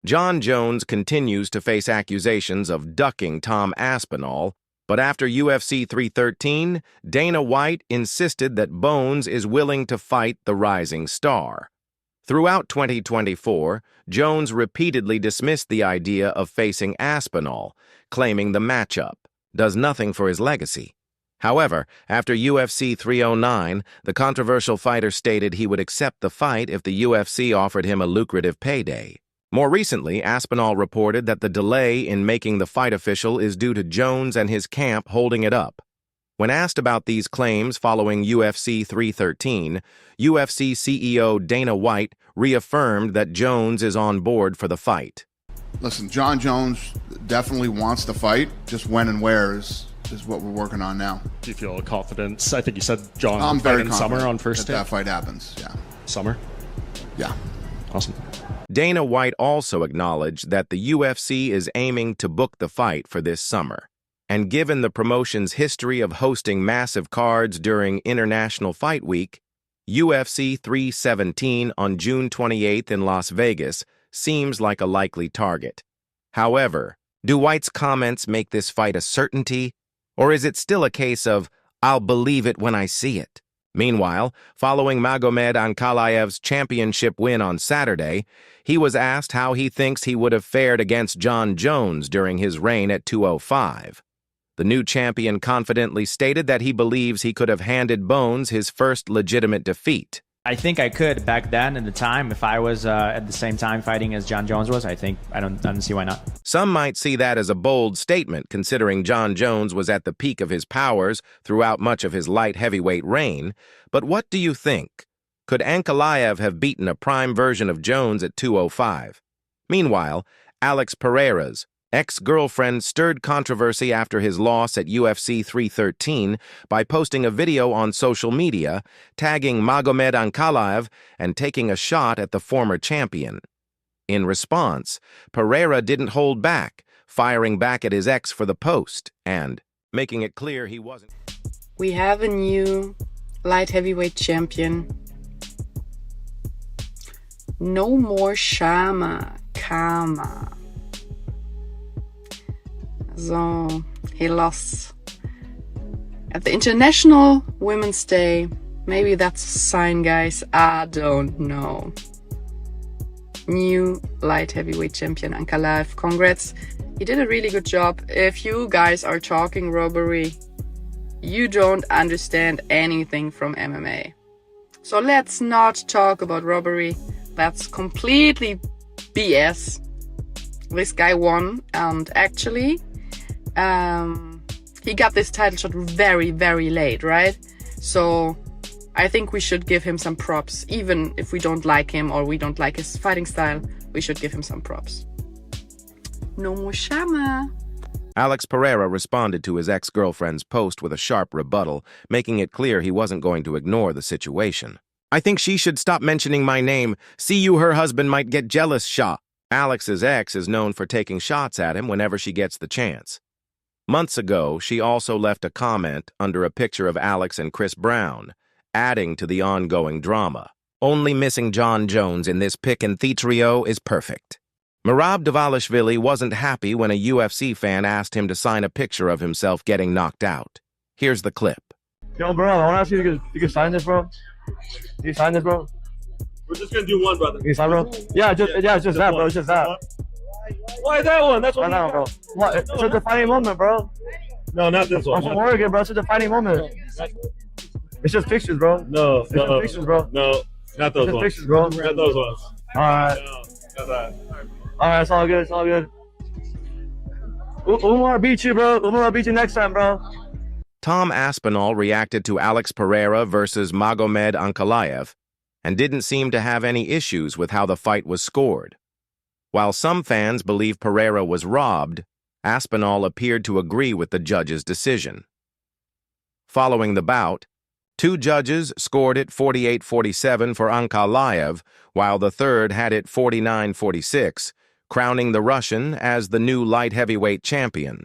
Jon Jones continues to face accusations of ducking Tom Aspinall, but after UFC 313, Dana White insisted that Bones is willing to fight the rising star. Throughout 2024, Jones repeatedly dismissed the idea of facing Aspinall, claiming the matchup does nothing for his legacy. However, after UFC 309, the controversial fighter stated he would accept the fight if the UFC offered him a lucrative payday. More recently, Aspinall reported that the delay in making the fight official is due to Jones and his camp holding it up. When asked about these claims following UFC 313, UFC CEO Dana White reaffirmed that Jones is on board for the fight. Listen, Jon Jones definitely wants to fight, just when and where is what we're working on now. Do you feel confidence? I think you said Jon I'm would very fight in confident summer on first day. that fight happens, yeah. Summer? Yeah. Awesome. Dana White also acknowledged that the UFC is aiming to book the fight for this summer. And given the promotion's history of hosting massive cards during International Fight Week, UFC 317 on June 28th in Las Vegas seems like a likely target. However, do White's comments make this fight a certainty, or is it still a case of, "I'll believe it when I see it"? Meanwhile, following Magomed Ankalaev's championship win on Saturday, he was asked how he thinks he would have fared against Jon Jones during his reign at 205. The new champion confidently stated that he believes he could have handed Bones his first legitimate defeat. I think I could back then in the time if I was at the same time fighting as Jon Jones was. I don't see why not. Some might see that as a bold statement, considering Jon Jones was at the peak of his powers throughout much of his light heavyweight reign. But what do you think? Could Ankalaev have beaten a prime version of Jones at 205? Meanwhile, Alex Pereira's ex-girlfriend stirred controversy after his loss at UFC 313 by posting a video on social media, tagging Magomed Ankalaev and taking a shot at the former champion. In response, Pereira didn't hold back, firing back at his ex for the post and making it clear he wasn't. We have a new light heavyweight champion. No more Shama, Kama. So, he lost at the International Women's Day. Maybe that's a sign, guys. I don't know. New light heavyweight champion Ankalaev. Congrats. He did a really good job. If you guys are talking robbery, you don't understand anything from MMA. So let's not talk about robbery. That's completely BS. This guy won, and actually he got this title shot very, very late, right? So I think we should give him some props. Even if we don't like him or we don't like his fighting style, we should give him some props. No more Shama. Alex Pereira responded to his ex-girlfriend's post with a sharp rebuttal, making it clear he wasn't going to ignore the situation. "I think she should stop mentioning my name. See you, her husband might get jealous, Shah." Alex's ex is known for taking shots at him whenever she gets the chance. Months ago, she also left a comment under a picture of Alex and Chris Brown, adding to the ongoing drama. "Only missing Jon Jones in this pick and thee trio is perfect." Merab Dvalishvili wasn't happy when a UFC fan asked him to sign a picture of himself getting knocked out. Here's the clip. Yo, bro, I want to ask you if you can sign this, bro. Can you sign this, bro? We're just gonna do one, brother. Can you sign, bro? Yeah, it's just that, bro. It's just that. Why that one? That's what. Why that one, bro? What? It's a defining moment, bro. No, not this one. I'm from Oregon, bro. It's a defining moment. It's just pictures, bro. No, it's just pictures, bro. No, not those it's ones. Pictures, bro. Not those ones. All right. No, not that. All right, it's all good. It's all good. Umar beat you, bro. Umar beat you next time, bro. Tom Aspinall reacted to Alex Pereira versus Magomed Ankalaev and didn't seem to have any issues with how the fight was scored. While some fans believe Pereira was robbed, Aspinall appeared to agree with the judge's decision. Following the bout, two judges scored it 48-47 for Ankalaev, while the third had it 49-46, crowning the Russian as the new light heavyweight champion.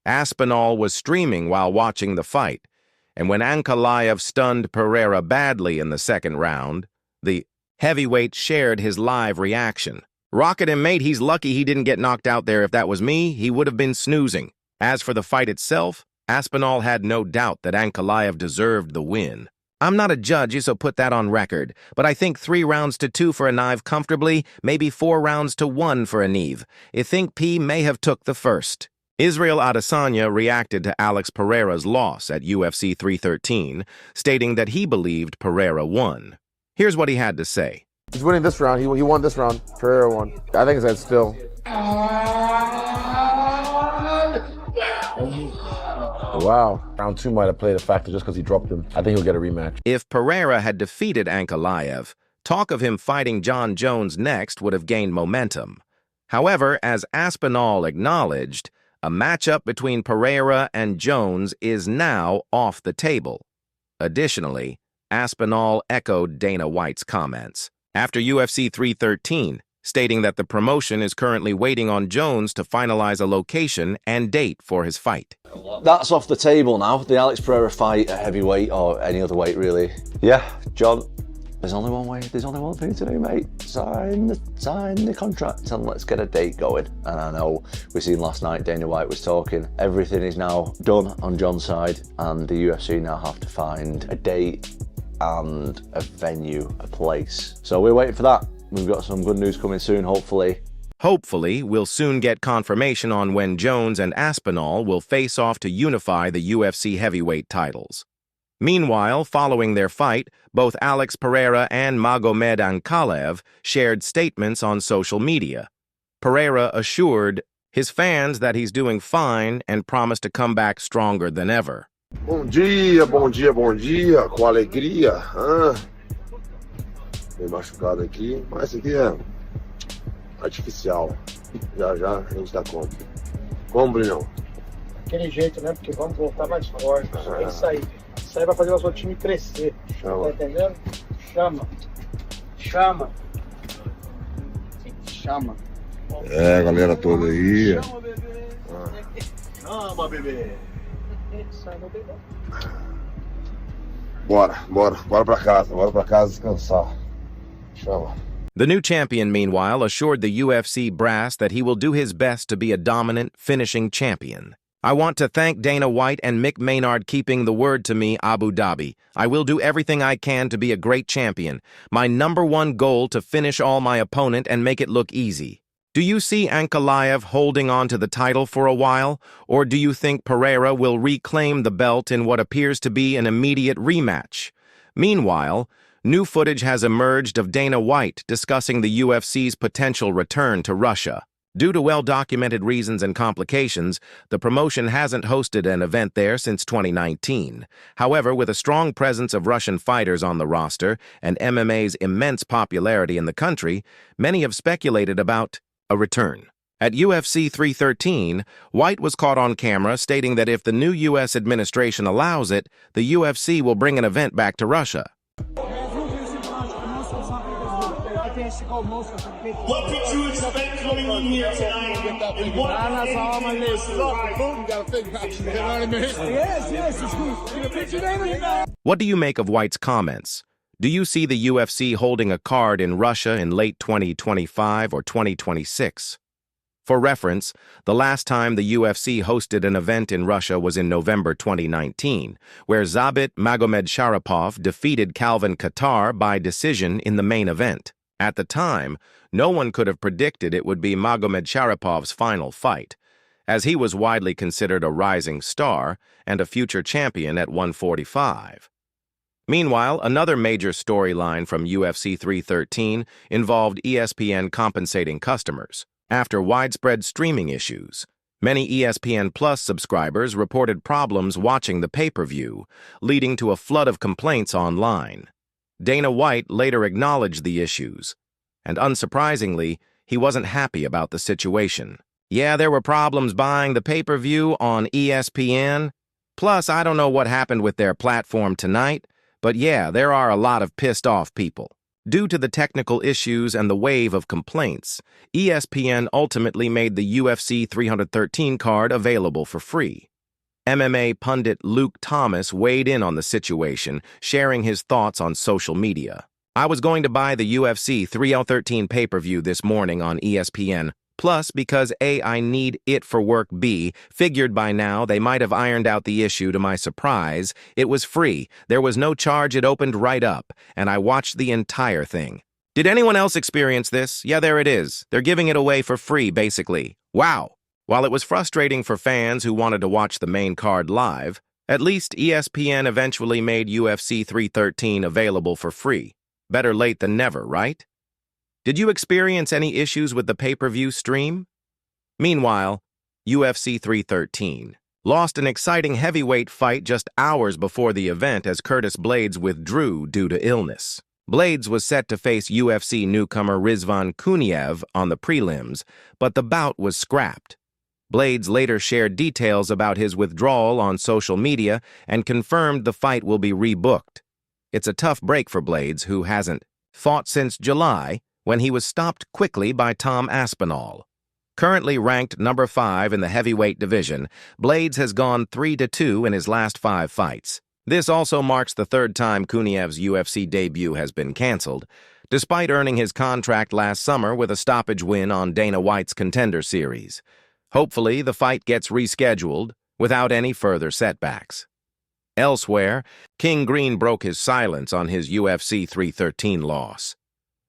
Aspinall was streaming while watching the fight, and when Ankalaev stunned Pereira badly in the second round, the heavyweight shared his live reaction, Rocket him, mate. He's lucky he didn't get knocked out there. If that was me, he would have been snoozing. As for the fight itself, Aspinall had no doubt that Ankalaev deserved the win. I'm not a judge, so put that on record, but I think 3 rounds to 2 for Aniv comfortably, maybe 4 rounds to 1 for Aniv. I think P may have took the first. Israel Adesanya reacted to Alex Pereira's loss at UFC 313, stating that he believed Pereira won. Here's what he had to say. He's winning this round. He won this round. Pereira won. I think it's that still. Wow. Round 2 might have played a factor just because he dropped him. I think he'll get a rematch. If Pereira had defeated Ankalaev, talk of him fighting Jon Jones next would have gained momentum. However, as Aspinall acknowledged, a matchup between Pereira and Jones is now off the table. Additionally, Aspinall echoed Dana White's comments after UFC 313, stating that the promotion is currently waiting on Jones to finalize a location and date for his fight. That's off the table now. The Alex Pereira fight at heavyweight or any other weight, really. Yeah, John, there's only one way. There's only one thing to do, mate. Sign the contract and let's get a date going. And I know we seen last night Dana White was talking. Everything is now done on John's side, and the UFC now have to find a date and a venue, a place. So we're waiting for that. We've got some good news coming soon, hopefully. Hopefully, we'll soon get confirmation on when Jones and Aspinall will face off to unify the UFC heavyweight titles. Meanwhile, following their fight, both Alex Pereira and Magomed Ankalaev shared statements on social media. Pereira assured his fans that he's doing fine and promised to come back stronger than ever. Bom dia, bom dia, bom dia, com alegria. Meio machucado aqui, mas isso aqui é artificial. Já a gente dá conta. Como, Brilhão? Aquele jeito, né? Porque vamos voltar mais forte. É isso aí. Isso aí vai fazer o nosso time crescer. Chama. Tá entendendo? Chama. Chama. Chama. É, galera toda aí. Chama, bebê. Chama, bebê. Sai, meu bebê. Bora pra casa descansar. Chama. The new champion, meanwhile, assured the UFC brass that he will do his best to be a dominant, finishing champion. I want to thank Dana White and Mick Maynard keeping the word to me, Abu Dhabi. I will do everything I can to be a great champion. My #1 goal to finish all my opponent and make it look easy. Do you see Ankalaev holding on to the title for a while, or do you think Pereira will reclaim the belt in what appears to be an immediate rematch? Meanwhile, new footage has emerged of Dana White discussing the UFC's potential return to Russia. Due to well-documented reasons and complications, the promotion hasn't hosted an event there since 2019. However, with a strong presence of Russian fighters on the roster and MMA's immense popularity in the country, many have speculated about a return. At UFC 313, White was caught on camera stating that if the new U.S. administration allows it, the UFC will bring an event back to Russia. What did you expect coming in here tonight? And what all my list. You gotta think about it, you know what I mean? Yes, What do you make of White's comments? Do you see the UFC holding a card in Russia in late 2025 or 2026? For reference, the last time the UFC hosted an event in Russia was in November 2019, where Zabit Magomedsharipov defeated Calvin Kattar by decision in the main event. At the time, no one could have predicted it would be Magomedsharipov final fight, as he was widely considered a rising star and a future champion at 145. Meanwhile, another major storyline from UFC 313 involved ESPN compensating customers. After widespread streaming issues, many ESPN Plus subscribers reported problems watching the pay-per-view, leading to a flood of complaints online. Dana White later acknowledged the issues, and unsurprisingly, he wasn't happy about the situation. Yeah, there were problems buying the pay-per-view on ESPN. Plus, I don't know what happened with their platform tonight, but yeah, there are a lot of pissed-off people. Due to the technical issues and the wave of complaints, ESPN ultimately made the UFC 313 card available for free. MMA pundit Luke Thomas weighed in on the situation, sharing his thoughts on social media. I was going to buy the UFC 313 pay-per-view this morning on ESPN, plus because A, I need it for work, B, figured by now they might have ironed out the issue to my surprise. It was free, there was no charge, it opened right up, and I watched the entire thing. Did anyone else experience this? Yeah, there it is. They're giving it away for free, basically. Wow! While it was frustrating for fans who wanted to watch the main card live, at least ESPN eventually made UFC 313 available for free. Better late than never, right? Did you experience any issues with the pay-per-view stream? Meanwhile, UFC 313 lost an exciting heavyweight fight just hours before the event as Curtis Blaydes withdrew due to illness. Blaydes was set to face UFC newcomer Rizvan Kuniev on the prelims, but the bout was scrapped. Blaydes later shared details about his withdrawal on social media and confirmed the fight will be rebooked. It's a tough break for Blaydes, who hasn't fought since July, when he was stopped quickly by Tom Aspinall. Currently ranked number 5 in the heavyweight division, Blaydes has gone 3-2 in his last 5 fights. This also marks the third time Kuniev's UFC debut has been canceled, despite earning his contract last summer with a stoppage win on Dana White's Contender Series. Hopefully, the fight gets rescheduled without any further setbacks. Elsewhere, King Green broke his silence on his UFC 313 loss.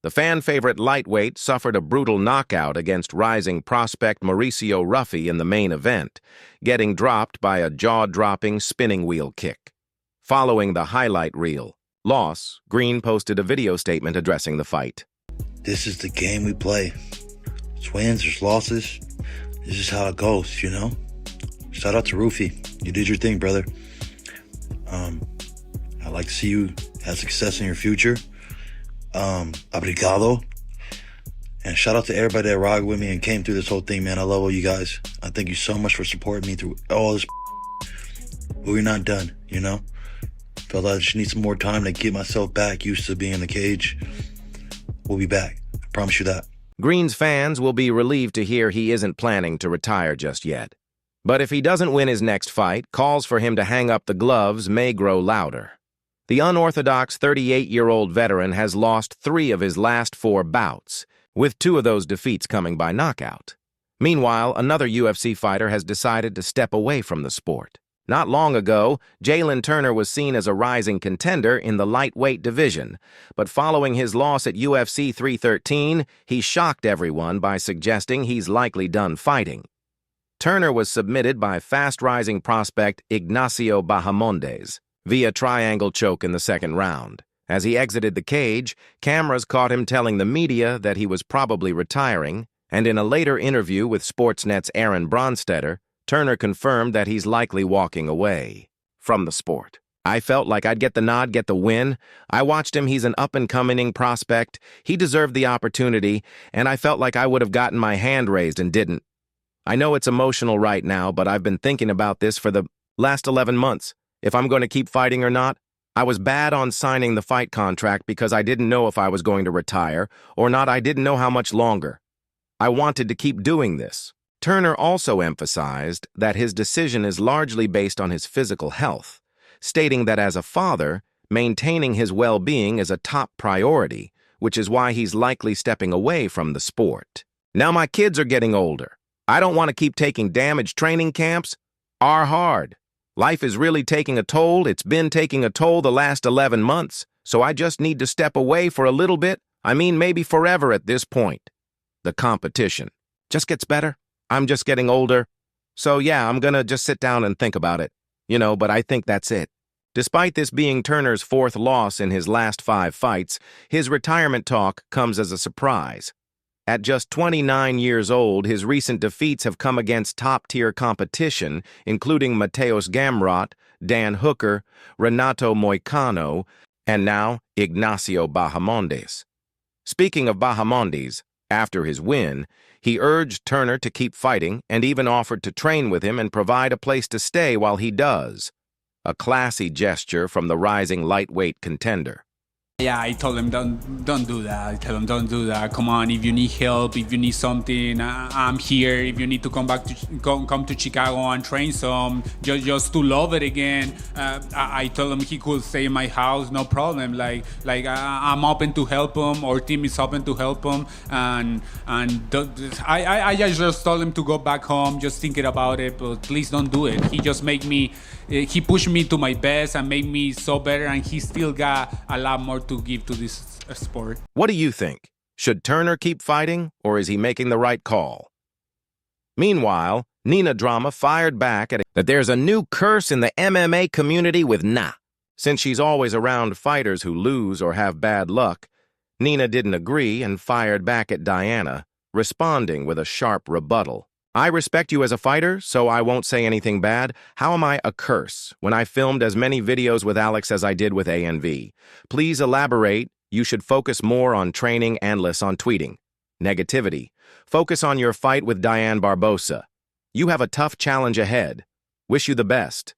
The fan-favorite lightweight suffered a brutal knockout against rising prospect Mauricio Ruffy in the main event, getting dropped by a jaw-dropping spinning wheel kick. Following the highlight reel loss, Green posted a video statement addressing the fight. This is the game we play. There's wins, there's losses. This is how it goes, you know? Shout out to Ruffy. You did your thing, brother. I'd like to see you have success in your future. Obrigado. And shout out to everybody that rocked with me and came through this whole thing, man. I love all you guys. I thank you so much for supporting me through all this. But we're not done, you know? Felt like I just need some more time to get myself back used to being in the cage. We'll be back. I promise you that. Green's fans will be relieved to hear he isn't planning to retire just yet. But if he doesn't win his next fight, calls for him to hang up the gloves may grow louder. The unorthodox 38-year-old veteran has lost 3 of his last 4 bouts, with 2 of those defeats coming by knockout. Meanwhile, another UFC fighter has decided to step away from the sport. Not long ago, Jalen Turner was seen as a rising contender in the lightweight division, but following his loss at UFC 313, he shocked everyone by suggesting he's likely done fighting. Turner was submitted by fast-rising prospect Ignacio Bahamondes via triangle choke in the second round. As he exited the cage, cameras caught him telling the media that he was probably retiring, and in a later interview with Sportsnet's Aaron Bronstetter, Turner confirmed that he's likely walking away from the sport. I felt like I'd get the nod, get the win. I watched him, he's an up-and-coming prospect. He deserved the opportunity, and I felt like I would have gotten my hand raised and didn't. I know it's emotional right now, but I've been thinking about this for the last 11 months. If I'm going to keep fighting or not, I was bad on signing the fight contract because I didn't know if I was going to retire or not. I didn't know how much longer. I wanted to keep doing this. Turner also emphasized that his decision is largely based on his physical health, stating that as a father, maintaining his well-being is a top priority, which is why he's likely stepping away from the sport. Now my kids are getting older. I don't want to keep taking damage. Training camps are hard. Life is really taking a toll. It's been taking a toll the last 11 months, so I just need to step away for a little bit. I mean, maybe forever at this point. The competition just gets better. I'm just getting older. So yeah, I'm gonna just sit down and think about it. But I think that's it. Despite this being Turner's 4th loss in his last 5 fights, his retirement talk comes as a surprise. At just 29 years old, his recent defeats have come against top-tier competition, including Mateus Gamrot, Dan Hooker, Renato Moicano, and now Ignacio Bahamondes. Speaking of Bahamondes, after his win, he urged Turner to keep fighting and even offered to train with him and provide a place to stay while he does. A classy gesture from the rising lightweight contender. Yeah, I told him don't do that. I tell him don't do that. Come on, if you need help, if you need something, I'm here. If you need to come back to come to Chicago and train some, just to love it again. I told him he could stay in my house, no problem. I'm open to help him. Our team is open to help him, and I just told him to go back home, just thinking about it. But please don't do it. He just make me. He pushed me to my best and made me so better, and he still got a lot more to give to this sport. What do you think? Should Turner keep fighting, or is he making the right call? Meanwhile, Nina Drama fired back at that there's a new curse in the MMA community with nah. Since she's always around fighters who lose or have bad luck, Nina didn't agree and fired back at Diana, responding with a sharp rebuttal. I respect you as a fighter, so I won't say anything bad. How am I a curse when I filmed as many videos with Alex as I did with ANV? Please elaborate. You should focus more on training and less on tweeting. Negativity. Focus on your fight with Diane Barbosa. You have a tough challenge ahead. Wish you the best.